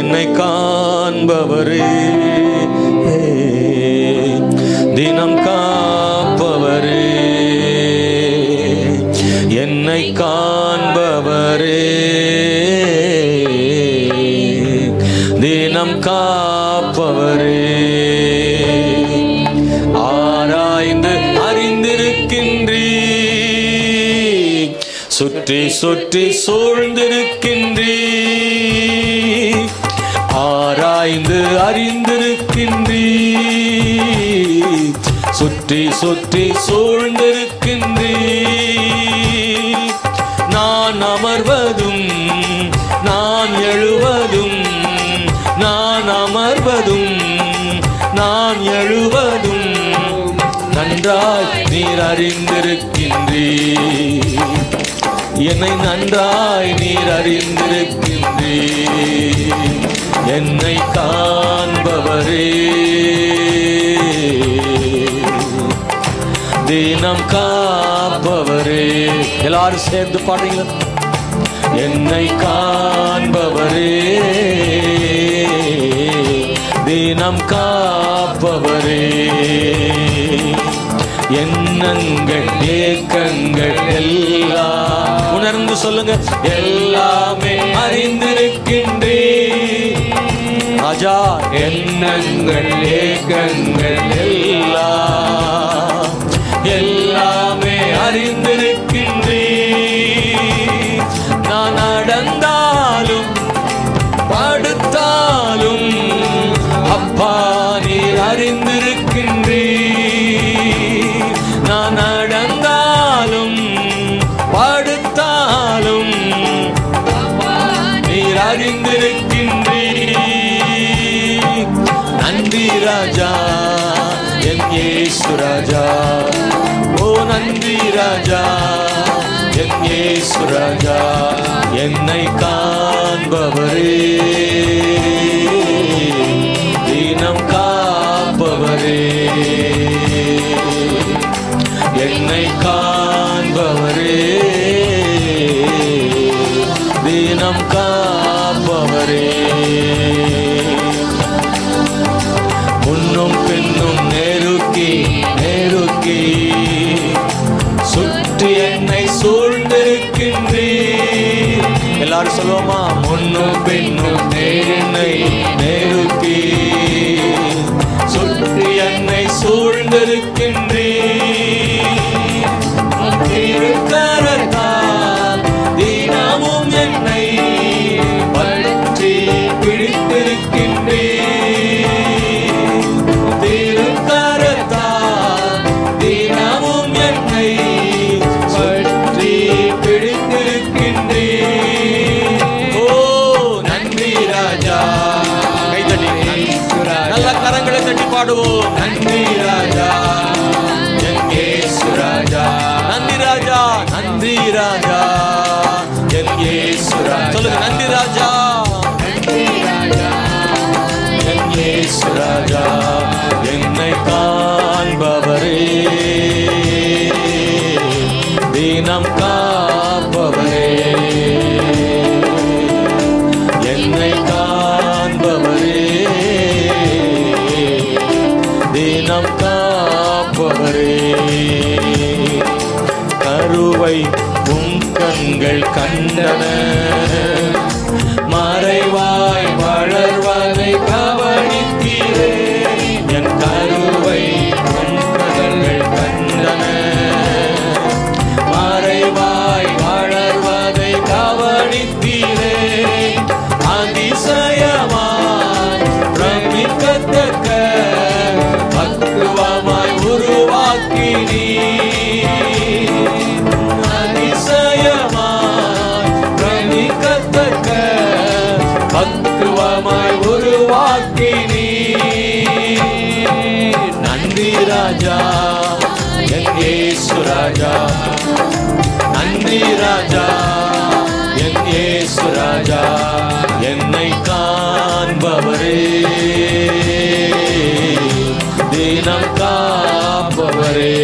என்னை காண்பவரே, தினம் காப்பவரே, என்னை காண்பவரே, தினம் காப்பவரே, ஆராய்ந்து அறிந்திருக்கின்றீர், சுற்றி சுற்றி சூழ்ந்திருக்கின்றீர், ஆராய்ந்து அறிந்திருக்கின்றீர், சுற்றி சுற்றி சூழ்ந்திருக்கின்றீர். நான் அமர்வதும் நான் எழுவதும், நான் அமர்வதும் நான் எழுவதும் நன்றாய் நீர் அறிந்திருக்கின்றீர், என்னை நன்றாய் நீர் அறிந்திருக்கின்றீர். என்னை காண்பவரே, தினம் காப்பவரே. எல்லாரும் சேர்ந்து பாடுங்க. என்னை காண்பவரே, தினம் காப்பவரே, எண்ணங்கள் ஏக்கங்கள் எல்லாம் உணர்ந்து சொல்லுங்க. எல்லாமே அறிந்திருக்கின்றேன் ராஜா, எண்ணங்கள் ஏக்கங்கள் எல்லாம் எல்லாமே அறிந்திருக்கின்றேன். நான் அடர்ந்தாலும் படுத்தாலும் அப்பா நீர் அறிந்திருக்கின்றீர். நான் அடர்ந்தாலும் படுத்தாலும் நீர் அறிந்திருக்கின்றீர். நன்றி ராஜா என் இயேசு ராஜா, ஓ நன்றி ராஜா என் இயேசு ராஜா. என்னை காண்பவரே, தினம் காப்பவரே, என்னை காண்பவரே, தினம் காப்பவரே. முன்னும் பின்னும் நெருக்கி நெருக்கி சுற்றி என்னை சூழ்ந்திருக்கின்றீர். எல்லாரும் சொல்லுவோமா? முன்னும் பின்னும் என்னை நெருக்கி சுற்றி என்னை சூழ்ந்திருக்கின்றீர். திருக்கரத்தால் தினமும் என்னை பற்றி பிடித்திருக்கின்றீர். திருக்கரத்தால் தினமும் என்னை பற்றி பிடித்திருக்கின்றீர். ஓ நன்றி ராஜா. கைதட்டி நல்ல கரங்களை தட்டி பாடுவோம். நன்றி ராஜா என் இயேசு ராஜா. நன்றி ராஜா, நன்றி ராஜா என் இயேசு ராஜா. சொல்லுங்க நன்றி ராஜா, நன்றி ராஜா என் இயேசு ராஜா. என்னை காண்பவரே, தினம் காப்பவரே, என்னை காண்பவரே, தினம் காப்பவரே. கருவை உம் கண்கள் கண்டன, மறைவாய் வளர்வதை கவனித்தீரே. என் கருவை உம் கண்கள் கண்டன, மறைவாய் வளர்வதை கவனித்தீரே. அதிசயமாய் பிரமிக்கத்தக்க பக்குவமாய் உருவாக்கினீர். அதிசயமாய் பிரமிக்கத்தக்க பக்குவமாய் உருவாக்கினீர். நன்றி ராஜா என் இயேசு ராஜா. நன்றி ராஜா என் இயேசு ராஜா. என்னை காண்பவரே, தினம் காப்பவரே,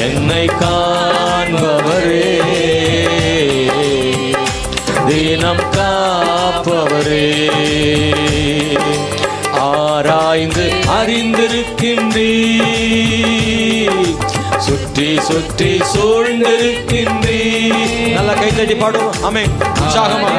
என்னை காண்பவரே, தினம் தினம் காப்பவரே, ஆராய்ந்து அறிந்திருக்கின்றீர், சுற்றி சுற்றி சூழ்ந்திருக்கின்றீர். நல்லா கைத்தட்டி பாடுவோம். ஆமென். உற்சாகமாக.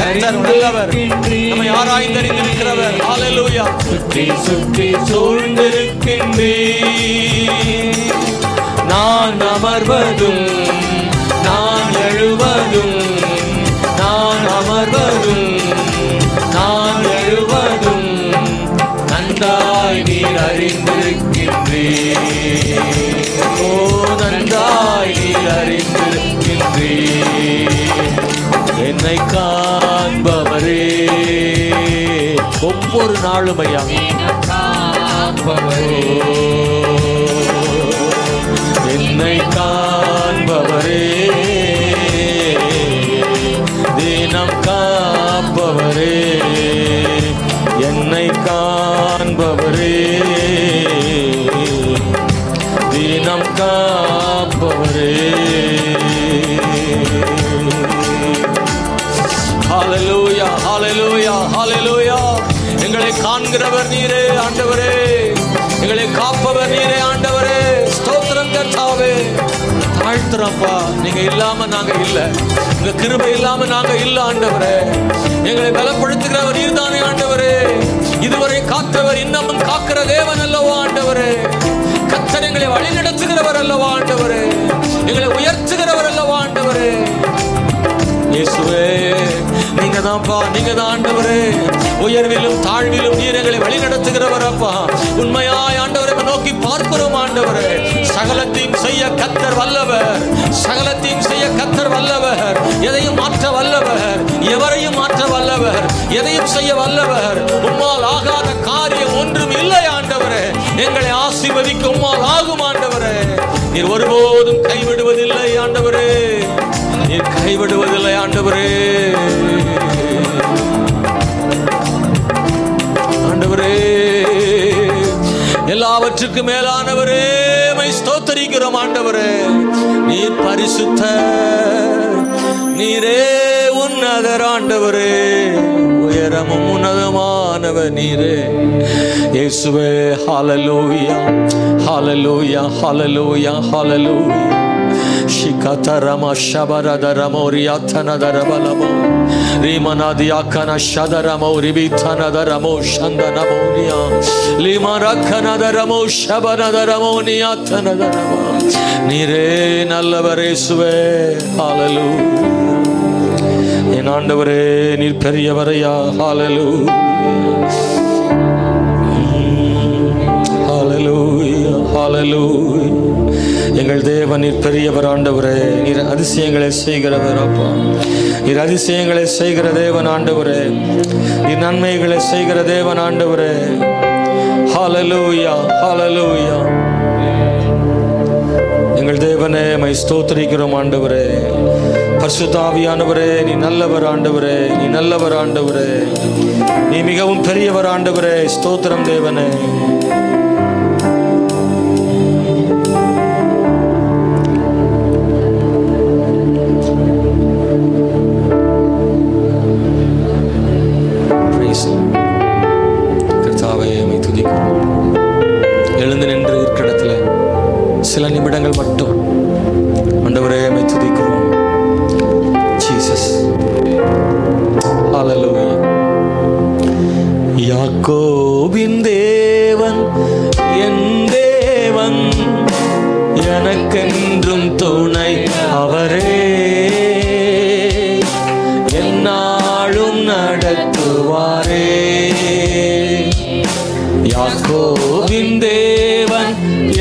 கர்த்தர் நல்லவர், நம்மை ஆராய்ந்து அறிந்திருக்கிறவர். ஹல்லேலூயா. சுற்றி சுற்றி சூழ்ந்திருக்கின்றீர், நான் அமர்வதும் நான் எழுவதும், நான் அமர்வதும் நான் எழுவதும் நன்றாய் நீர் அறிந்திருக்கின்றீர். ஓ நன்றாய் நீர் அறிந்திருக்கின்றீர். என்னை காண்பவரே, ஒவ்வொரு நாளும் ஐயா காண்பவரே, என்னை காண்பவரே, தினம் காப்பவரே, என்னை காண்பவரே, தினம் காப்பவரே. ஹல்லேலூயா, ஹல்லேலூயா, ஹல்லேலூயா. எங்களை காண்கிறவர் நீரே ஆண்டவரே, எங்களை காப்பவர் நீரே ஆண்டவரே. ஸ்தோத்திரம் கர்த்தாவே. தாழ்த்துறப்பா, நீங்க இல்லாம நாங்க இல்ல, உங்க கிருபை இல்லாம நாங்க இல்ல ஆண்டவரே. எங்களை பலப்படுத்துகிறவர் நீர்தானே ஆண்டவரே. இதுவரை காத்தவர் இன்னமும் காக்கிற தேவன் அல்லவா ஆண்டவரே. கர்த்தர் எங்களை வழி நடத்துகிறவர் அல்லவா ஆண்டவரே. எங்களை உயர்த்துகிறவர் அல்லவா ஆண்டவரே. இயேசுவே, நீங்க தான்ப்பா, நீங்க தான் ஆண்டவரே. உயர்விலும் தாழ்விலும் நீர் எங்களை வழி நடத்துகிறவர் அப்பா. உண்மையாய் ஆண்டவரை நோக்கி பார்க்கிறோம் ஆண்டவரே. சகலத்தையும் செய்ய கர்த்தர் வல்லவர், சகலத்தையும் செய்ய கர்த்தர் வல்லவர். எதையும் மாற்ற வல்லவர், எவரையும் மாற்ற வல்லவர், எதையும் செய்ய வல்லவர். உம்மால் ஆகாத காரியம் ஒன்றும் இல்லை ஆண்டவரே. எங்களை ஆசீர்வதிக்க உம்மால் ஆகும் ஆண்டவரே. நீர் ஒருபோதும் கைவிடுவதில்லை ஆண்டவரே, நீர் கைவிடுவதில்லை ஆண்டவரே. ஆண்டவரே, எல்லாவற்றுக்கும் மேலானவரே, மை ஸ்தோத்திரிக்கிறோம் ஆண்டவரே. நீர் பரிசுத்த, நீரே உன்னதர் ஆண்டவரே. உயரமும் உன்னதமானவர் நீரே இயேசுவே. ஹல்லேலூயா, ஹல்லேலூயா, ஹல்லேலூயா, ஹல்லேலூயா. Shikatarama Shabaradharamo Riatanadarabalamu Rimanadiakana Shadaramo Ribitanadaramo Shandanamonia Limarakanadaramo Shabanadaramo Niatanadarama Nire Nallavaresuve. Hallelujah. En ஆண்டவரே நீர் பெரியவரையா. Hallelujah. Hallelujah. Hallelujah. எங்கள் தேவன் நீர் பெரியவர் ஆண்டவரே. நீர் அதிசயங்களை செய்கிறவர் அப்பா. நீர் அதிசயங்களை செய்கிற தேவன் ஆண்டவரே. நீர் நன்மைகளை செய்கிற தேவன் ஆண்டவரே. ஹல்லேலூயா, ஹல்லேலூயா. எங்கள் தேவனே மை ஸ்தோத்திரிக்கிறோம் ஆண்டவரே. பரிசுத்த ஆவியானவரே, நீ நல்லவர் ஆண்டவரே, நீ நல்லவர் ஆண்டவரே. நீ மிகவும் பெரியவர் ஆண்டவரே. ஸ்தோத்திரம் தேவனே. எழுந்து நின்று இருக்கிற இடத்துல சில நிமிடங்கள் மட்டும் ஆண்டவரே உம்மை துதிக்கிறோம். ஜீசஸ். ஹல்லேலூயா. யாக்கோபின் தேவன் என் தேவன், எனக்கென்றும் துணை அவரே. எந்நாளும் நடத்துவாரே. யாக்கோபின் தேவன்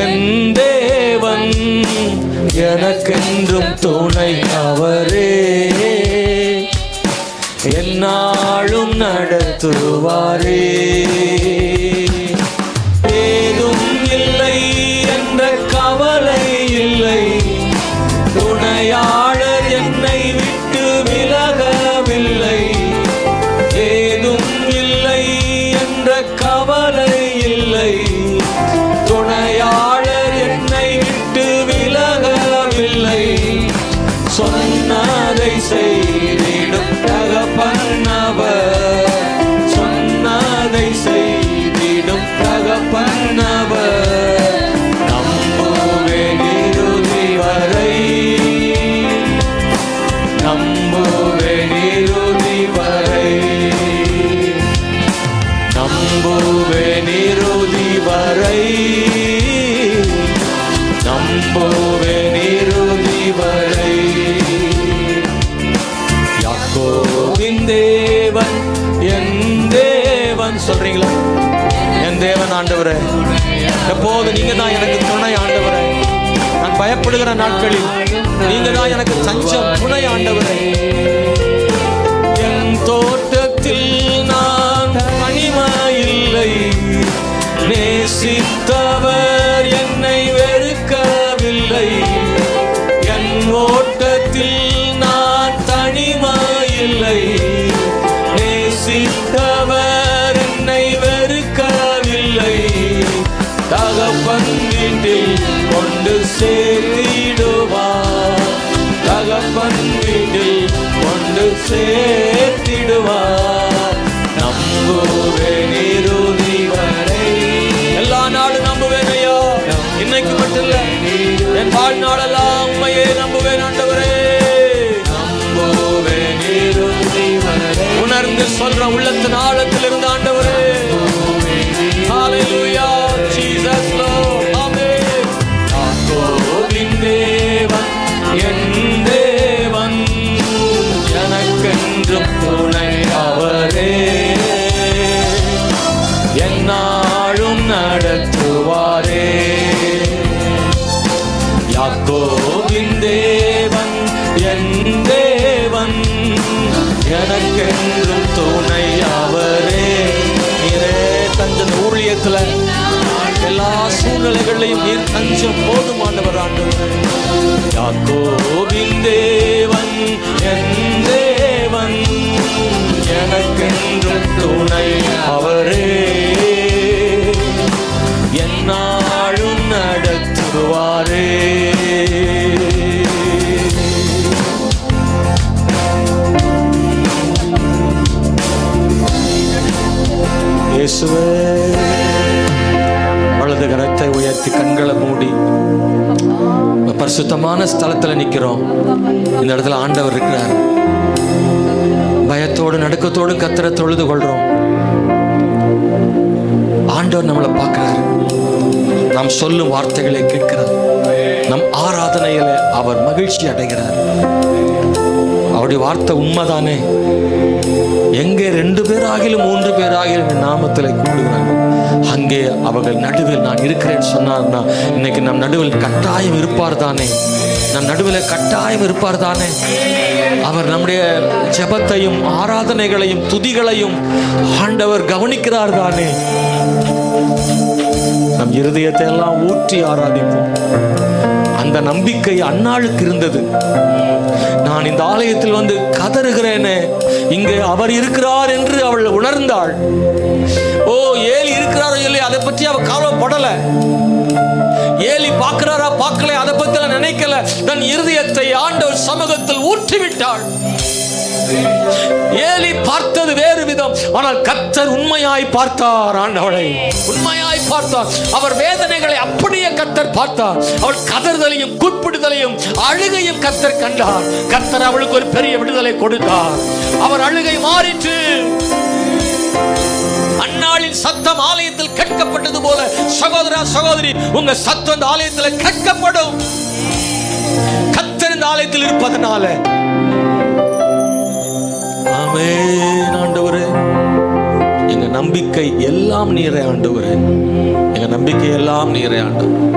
என் தேவன், எனக்கென்றும் துணை அவரே. எந்நாளும் நடத்துவாரே. ஏதும் இல்லை என்ற கவலை இல்லை, துணையாளர் என்னை விட்டு விலகவில்லை. ஏதும் இல்லை என்ற கவலை இல்லை, துணையாளர் என்னை விட்டு விலகவில்லை. சொன்னதை செய்திடும் யாக்கோபின் தேவன் என் தேவன். சொல்றீங்களா? என் தேவன் ஆண்டவரே, எப்போது நீங்க தான் எனக்கு துணை ஆண்டவரே. நான் பயப்படுகிற நாட்களில் நீங்க தான் எனக்கு தஞ்சம், துணை ஆண்டவரே. என் தோட்டத்தில் நான் தனிமையில்லை, நேசித்தவர் என்னை வெறுக்கவில்லை. என் ஓட்டத்தில் நான் தனிமையில்லை, நேசித்தவர் என்னை வெறுக்கவில்லை. தகப்பன் வீட்டில் கொண்டு சேர்த்திடுவார், தகப்பன் வீட்டில் கொண்டு சேர்த்திடுவார். நம்புவேன் இறுதி வரை. எல்லா நாளும் நம்புவேன் ஐயா, இன்னைக்கு மட்டும் இல்ல, என் வாழ்நாளெல்லாம் உண்மையே நம்புவேன் ஆண்டவரே. நம்புவேன் இறுதி வரை. உணர்ந்து சொல்ற உள்ளத்தின் ஆழத்தில் இருந்த ஆண்டவரே. ஹalleluya Jesus Lord. ஆமென். யாக்கோபின் தேவன் என் தேவன், எனக்கென்றும் துணை அவரே. என்னாலும் நடத்துவாரே. யாக்கோபின் தேவன் என் தேவன், எனக்கென்றும் துணை அவரே. நீரே தஞ்சம். ஊழியத்துல எல்லா சூழ்நிலைகளையும் நீர் தஞ்சம் போதுமானவர் ஆண்டவர். யாக்கோபின் தேவன் என் தேவன், எனக்கென்றும் துணை அவரே. என்னாலும் நடத்துவாரே. இயேசுவே, வலது கரத்தை உயர்த்தி கண்களை மூடி பரிசுத்தமான ஸ்தலத்துல நிக்கிறோம். இந்த இடத்துல ஆண்டவர் இருக்கிறார். பயத்தோடு நடுக்கத்தோடு கர்த்தரை தொழுது கொள்றோம். ஆண்டவர் நம்மளை பார்க்கிறார். நாம் சொல்லும் வார்த்தைகளை கேட்கிறார். நம் ஆராதனையில அவர் மகிழ்ச்சி அடைகிறார். அவருடைய வார்த்தை உண்மைதானே. எங்கே 2 பேர் ஆகிலும் 3 பேர் ஆகிலும் என் நாமத்தில் கூப்பிடுகிறார்கள், அங்கே அவர்கள் நடுவில் நான் இருக்கிறேன்னு சொன்னார்னா, இன்னைக்கு நம் நடுவில் கட்டாயம் இருப்பார் தானே. நம் நடுவில் கட்டாயம் இருப்பார் தானே. அவர் நம்முடைய ஜெபத்தையும் ஆராதனைகளையும் துதிகளையும் ஆண்டவர் கவனிக்கிறார் தானே. நம் இருதயத்தை எல்லாம் ஊற்றி ஆராதிப்போம். அந்த நம்பிக்கை அன்னாளுக்கு இருந்தது. நான் இந்த ஆலயத்தில் வந்து கதறுகிறேனே, இங்கே அவர் இருக்கிறார் என்று அவள் உணர்ந்தாள். ஓ, ஏலி இருக்கிறாரோ இல்லையா அதை பற்றி அவள் கவலைப்படல. ஏலி பார்க்கிறாரா பார்க்கல அதை பத்தி நினைக்கல. தன் இருதயத்தை ஆண்டவர் சமூகத்தில் ஊற்றிவிட்டாள். ஏலி பார்த்தது வேறு விதம், ஆனால் கர்த்தர் உண்மையாய் பார்த்தார். ஆண்டவரை உண்மையாய் பார்த்தார். அவர் வேதனைகளை அப்படியே கர்த்தர் பார்த்தார். அவள் கதறுதலையும் கூப்பிடுதலையும் அழுகையும் கர்த்தர் கண்டார். கர்த்தர் அவளுக்கு ஒரு பெரிய விடுதலை கொடுத்தார். அவர் அழுகை மாறிற்று. அன்னாளின் சத்தம் ஆலயத்தில் கேட்கப்பட்டது போல சகோதரா சகோதரி, உங்க சத்தம் இந்த ஆலயத்தில் கேட்கப்படும். கர்த்தர் இந்த ஆலயத்தில் இருப்பதனால. ஆமென். ஆண்டவரே, எங்க நம்பிக்கை எல்லாம் நீரே ஆண்டவரே. எங்க நம்பிக்கை எல்லாம் நீரே ஆண்டவரே.